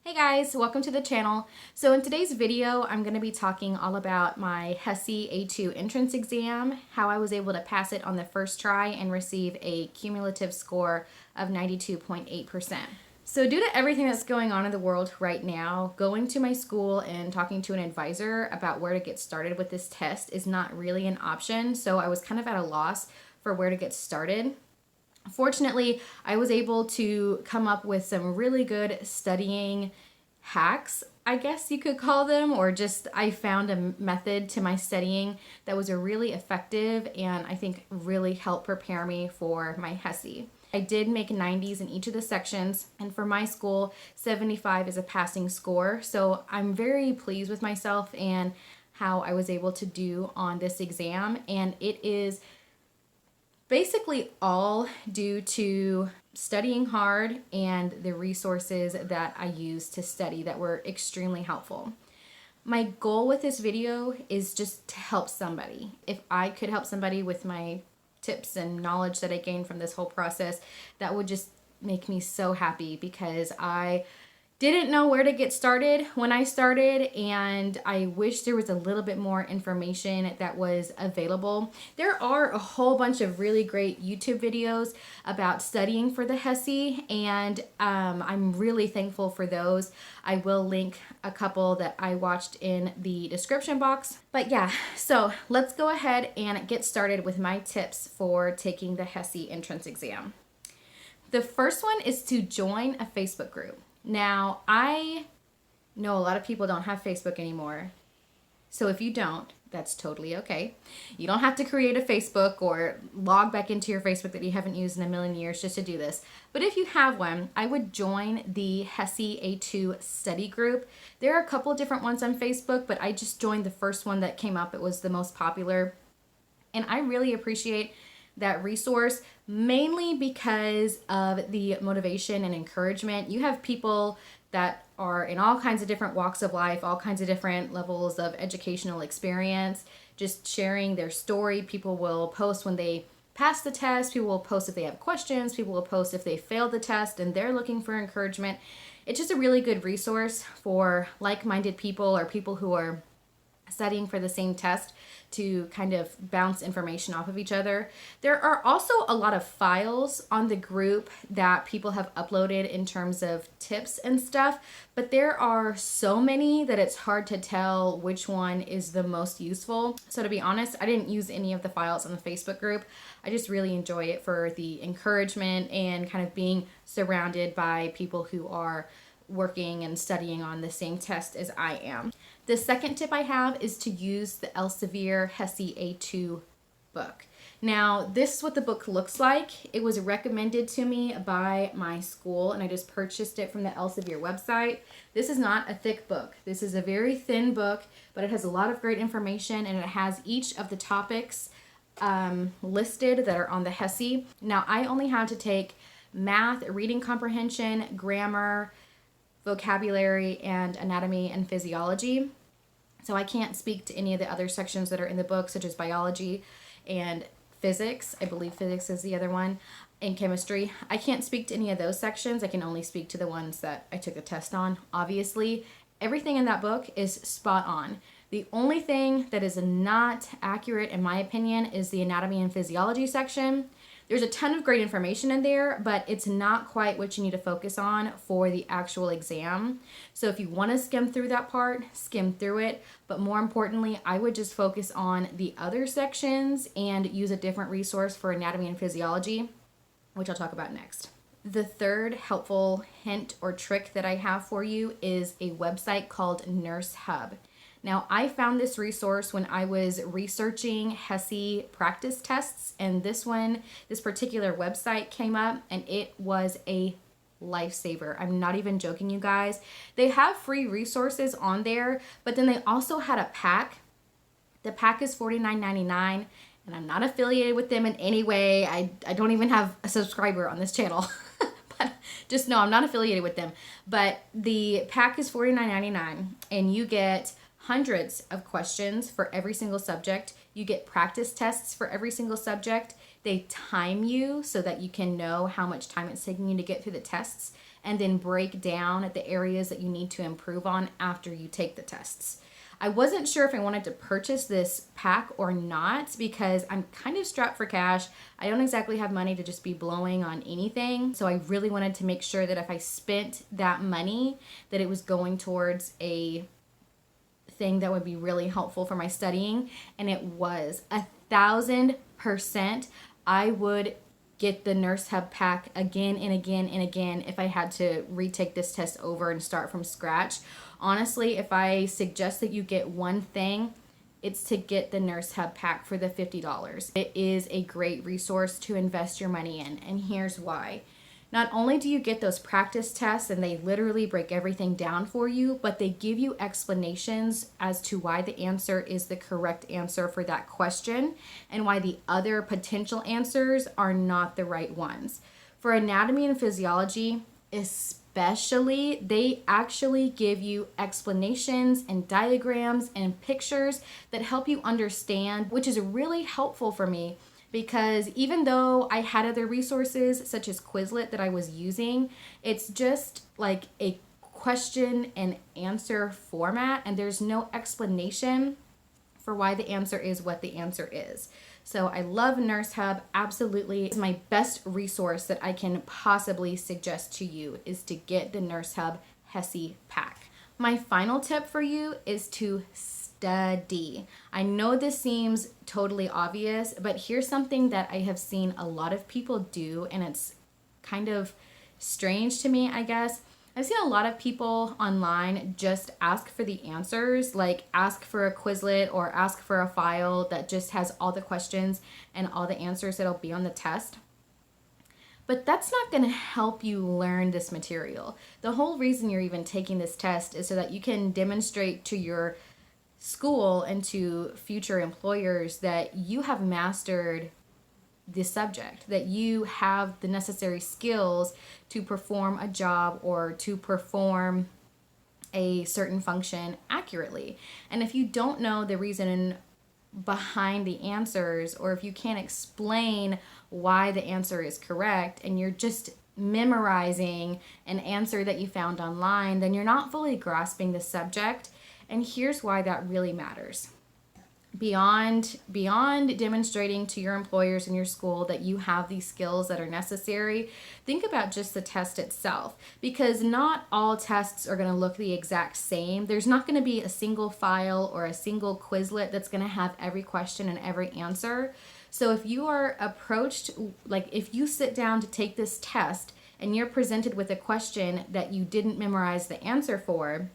Hey guys, welcome to the channel. So in today's video, I'm going to be talking all about my Hesi A2 entrance exam, how I was able to pass it on the first try and receive a cumulative score of 92.8%. So due to everything that's going on in the world right now, going to my school and talking to an advisor about where to get started with this test is not really an option. So I was kind of at a loss for where to get started. Fortunately, I was able to come up with some really good studying hacks, I guess you could call them, or just I found a method to my studying that was a really effective and I think really helped prepare me for my Hesi. I did make 90s in each of the sections, and for my school, 75 is a passing score. So I'm very pleased with myself and how I was able to do on this exam, and it is basically all due to studying hard and the resources that I used to study that were extremely helpful. My goal with this video is just to help somebody. If I could help somebody with my tips and knowledge that I gained from this whole process, that would just make me so happy, because I didn't know where to get started when I started, and I wish there was a little bit more information that was available. There are a whole bunch of really great YouTube videos about studying for the Hesi, and I'm really thankful for those. I will link a couple that I watched in the description box. But yeah, so let's go ahead and get started with my tips for taking the Hesi entrance exam. The first one is to join a Facebook group. Now, I know a lot of people don't have Facebook anymore, so if you don't, that's totally okay. You don't have to create a Facebook or log back into your Facebook that you haven't used in a million years just to do this. But if you have one, I would join the Hesi A2 study group. There are a couple of different ones on Facebook, but I just joined the first one that came up. It was the most popular, and I really appreciate that resource, mainly because of the motivation and encouragement. You have people that are in all kinds of different walks of life, all kinds of different levels of educational experience, just sharing their story. People will post when they pass the test, people will post if they have questions, people will post if they failed the test and they're looking for encouragement. It's just a really good resource for like-minded people or people who are studying for the same test to kind of bounce information off of each other. There are also a lot of files on the group that people have uploaded in terms of tips and stuff, but there are so many that it's hard to tell which one is the most useful. So to be honest, I didn't use any of the files on the Facebook group. I just really enjoy it for the encouragement and kind of being surrounded by people who are working and studying on the same test as I am. The second tip I have is to use the Elsevier Hesi A2 book. Now, this is what the book looks like. It was recommended to me by my school, and I just purchased it from the Elsevier website. This is not a thick book. This is a very thin book, but it has a lot of great information, and it has each of the topics listed that are on the Hesi. Now, I only had to take math, reading comprehension, grammar, vocabulary, and anatomy and physiology. So I can't speak to any of the other sections that are in the book, such as biology and physics. I believe physics is the other one, and chemistry. I can't speak to any of those sections. I can only speak to the ones that I took the test on. Obviously, everything in that book is spot on. The only thing that is not accurate, in my opinion, is the anatomy and physiology section. There's a ton of great information in there, but it's not quite what you need to focus on for the actual exam. So if you want to skim through that part, skim through it. But more importantly, I would just focus on the other sections and use a different resource for anatomy and physiology, which I'll talk about next. The third helpful hint or trick that I have for you is a website called NurseHub. Now, I found this resource when I was researching Hesi practice tests, and this particular website came up, and it was a lifesaver. I'm not even joking, you guys. They have free resources on there, but then they also had a pack. The pack is $49.99, and I'm not affiliated with them in any way. I don't even have a subscriber on this channel. But just know I'm not affiliated with them. But the pack is $49.99, and you get hundreds of questions for every single subject. You get practice tests for every single subject. They time you so that you can know how much time it's taking you to get through the tests. and then break down the areas that you need to improve on after you take the tests. I wasn't sure if I wanted to purchase this pack or not because I'm kind of strapped for cash. I don't exactly have money to just be blowing on anything. So I really wanted to make sure that if I spent that money, that it was going towards a thing that would be really helpful for my studying. And it was 1,000%. I would get the NurseHub pack again and again and again if I had to retake this test over and start from scratch. Honestly, if I suggest that you get one thing, it's to get the NurseHub pack for the $50. It is a great resource to invest your money in, and here's why. Not only do you get those practice tests and they literally break everything down for you, but they give you explanations as to why the answer is the correct answer for that question and why the other potential answers are not the right ones. For anatomy and physiology, especially, they actually give you explanations and diagrams and pictures that help you understand, which is really helpful for me. Because even though I had other resources such as Quizlet that I was using, it's just like a question and answer format, and there's no explanation for why the answer is what the answer is. So I love NurseHub, absolutely. It's my best resource that I can possibly suggest to you is to get the NurseHub Hesi pack. My final tip for you is to study. I know this seems totally obvious, but here's something that I have seen a lot of people do, and it's kind of strange to me, I guess. I've seen a lot of people online just ask for the answers, like ask for a Quizlet or ask for a file that just has all the questions and all the answers that'll be on the test. But that's not going to help you learn this material. The whole reason you're even taking this test is so that you can demonstrate to your school and to future employers that you have mastered the subject, that you have the necessary skills to perform a job or to perform a certain function accurately. And if you don't know the reason behind the answers, or if you can't explain why the answer is correct and you're just memorizing an answer that you found online, then you're not fully grasping the subject. And here's why that really matters. Beyond demonstrating to your employers and your school that you have these skills that are necessary, think about just the test itself, because not all tests are going to look the exact same. There's not going to be a single file or a single Quizlet that's going to have every question and every answer. So if you are approached, like if you sit down to take this test and you're presented with a question that you didn't memorize the answer for,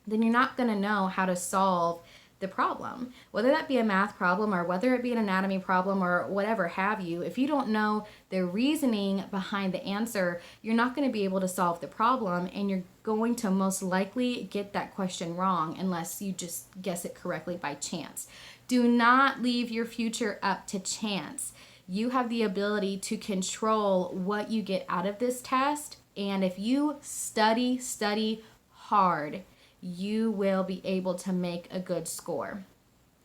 then you're not going to know how to solve the problem. Whether that be a math problem or whether it be an anatomy problem or whatever have you, if you don't know the reasoning behind the answer, you're not going to be able to solve the problem, and you're going to most likely get that question wrong unless you just guess it correctly by chance. Do not leave your future up to chance. You have the ability to control what you get out of this test, and if you study hard, you will be able to make a good score.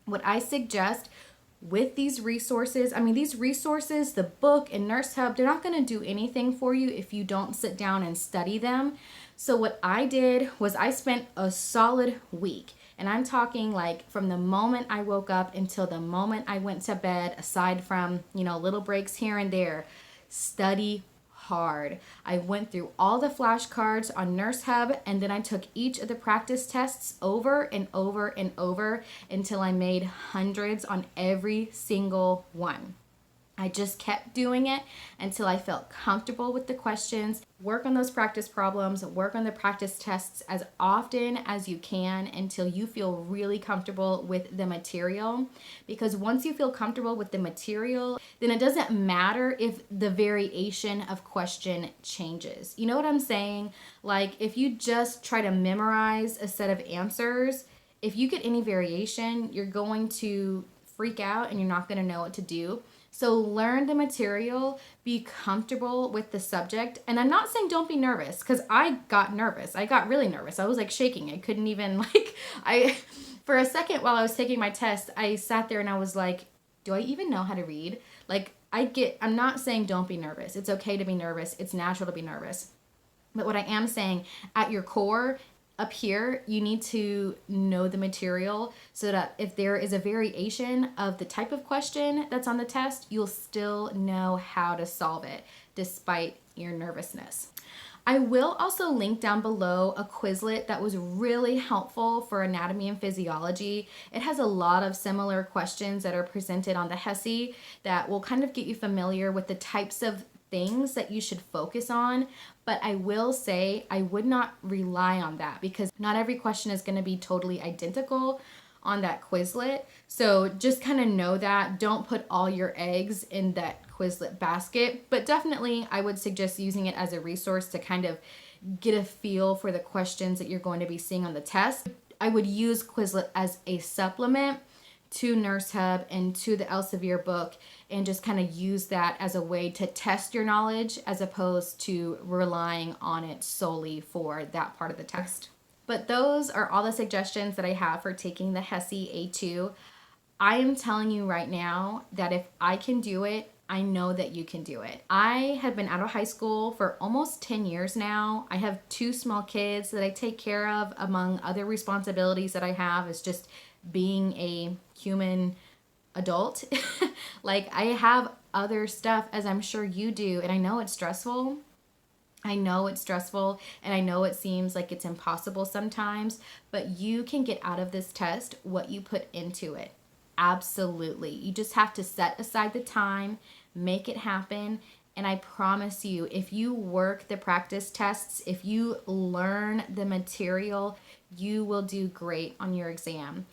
What I suggest with these resources, the book and NurseHub, they're not going to do anything for you if you don't sit down and study them. So what I did was I spent a solid week, and I'm talking like from the moment I woke up until the moment I went to bed, aside from, little breaks here and there, study hard. I went through all the flashcards on NurseHub, and then I took each of the practice tests over and over and over until I made hundreds on every single one. I just kept doing it until I felt comfortable with the questions. Work on those practice problems, work on the practice tests as often as you can until you feel really comfortable with the material. Because once you feel comfortable with the material, then it doesn't matter if the variation of question changes. You know what I'm saying? Like if you just try to memorize a set of answers, if you get any variation, you're going to freak out and you're not going to know what to do. So learn the material, be comfortable with the subject. And I'm not saying don't be nervous, because I got nervous. I got really nervous. I was like shaking. I couldn't even for a second while I was taking my test, I sat there and I was like, do I even know how to read? I'm not saying don't be nervous. It's okay to be nervous. It's natural to be nervous. But what I am saying, at your core, up here, you need to know the material so that if there is a variation of the type of question that's on the test, you'll still know how to solve it despite your nervousness. I will also link down below a Quizlet that was really helpful for anatomy and physiology. It has a lot of similar questions that are presented on the Hesi that will kind of get you familiar with the types of things that you should focus on. But I will say I would not rely on that because not every question is going to be totally identical on that Quizlet. So just kind of know that. Don't put all your eggs in that Quizlet basket, but definitely I would suggest using it as a resource to kind of get a feel for the questions that you're going to be seeing on the test. I would use Quizlet as a supplement to NurseHub and to the Elsevier book and just kind of use that as a way to test your knowledge as opposed to relying on it solely for that part of the test. But those are all the suggestions that I have for taking the Hesi A2. I am telling you right now that if I can do it, I know that you can do it. I have been out of high school for almost 10 years now. I have 2 small kids that I take care of. Among other responsibilities that I have is just being a human adult. Like, I have other stuff, as I'm sure you do, and I know it's stressful. I know it's stressful, and I know it seems like it's impossible sometimes, but you can get out of this test what you put into it. Absolutely. You just have to set aside the time, make it happen, and I promise you, if you work the practice tests, if you learn the material, you will do great on your exam.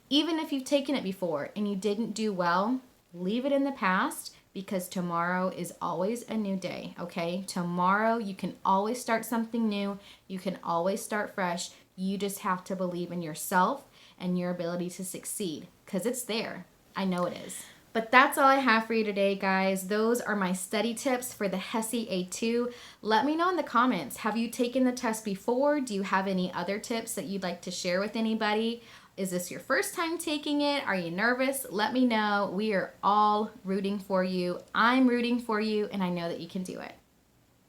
Even if you've taken it before and you didn't do well, leave it in the past because tomorrow is always a new day, okay? Tomorrow you can always start something new. You can always start fresh. You just have to believe in yourself and your ability to succeed because it's there. I know it is. But that's all I have for you today, guys. Those are my study tips for the Hesi A2. Let me know in the comments, have you taken the test before? Do you have any other tips that you'd like to share with anybody? Is this your first time taking it? Are you nervous? Let me know. We are all rooting for you. I'm rooting for you, and I know that you can do it.